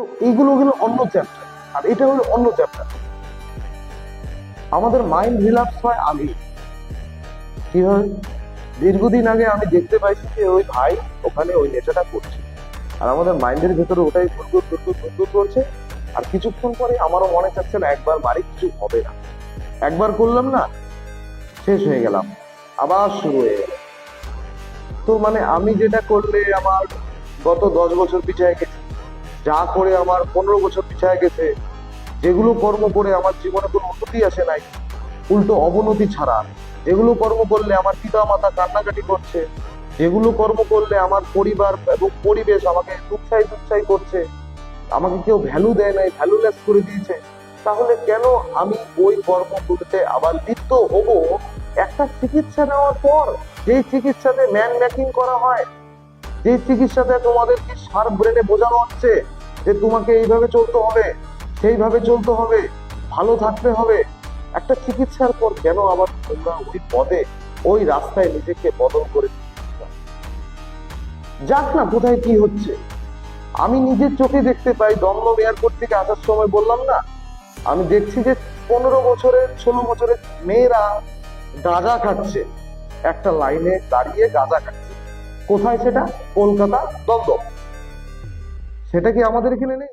তো এইগুলো হলো অন্য চ্যাপ্টার, আর এটা হলো অন্য চ্যাপ্টার। আমাদের মাইন্ড রিল্যাক্স হয় আগে কিভাবে? দীর্ঘদিন আগে আমি দেখতে পাইছি যে ওই ভাই ওখানে ওই নেশাটা করছে, আর আমাদের মাইন্ডের ভেতরে ওটাই ঘুরঘুর ঘুরঘুর ঘুরঘুর করছে। আর কিছুক্ষণ পরে আমারও মনে চাচ্ছে না একবার মারি, কিছু হবে না, একবার করলাম না, শেষ হয়ে গেলাম, আবার শুরু হয়ে গেল। তো মানে আমি যেটা করলে আমার গত 10 বছর পিছায় গেছে, যা করে আমার 15 বছর পিছায় গেছে, যেগুলো কর্ম করে আমার জীবনে কোনো উন্নতি আসে নাই, উল্টো অবনতি ছাড়া, যেগুলো কর্ম করলে আমার পিতা মাতা কান্নাকাটি করছে, যেগুলো কর্ম করলে আমার পরিবার এবং পরিবেশ আমাকে দুঃসাই দুঃসাই করছে, আমাকে কেউ ভ্যালু দেয় নাই, ভ্যালুলেস করে দিয়েছে, তাহলে কেন আমি ওই কর্মগুলোতে আবার লিপ্ত হব? একটা চিকিৎসা নেওয়ার পর, যেই চিকিৎসাতে ম্যান মেকিং করা হয়, যে চিকিৎসাতে তোমাদেরকে সার ব্রেনে বোঝানো হচ্ছে যে তোমাকে এইভাবে চলতে হবে, সেইভাবে চলতে হবে, ভালো থাকতে হবে, একটা চিকিৎসার পর কেন আবার তোমরা ওই পদে, ওই রাস্তায় নিজেকে বদল করে দিচ্ছ? যাক না, কোথায় কি হচ্ছে আমি নিজের চোখে দেখতে পাই। দমদম এয়ারপোর্ট থেকে আসার সময় বললাম না, আমি দেখছি যে 15 বছরের 16 বছরের মেয়েরা গাঁজা খাচ্ছে, একটা লাইনে দাঁড়িয়ে গাঁজা খাচ্ছে। কোথায় সেটা? কলকাতা, দমদম। সেটা কি আমাদের এখানে নেই?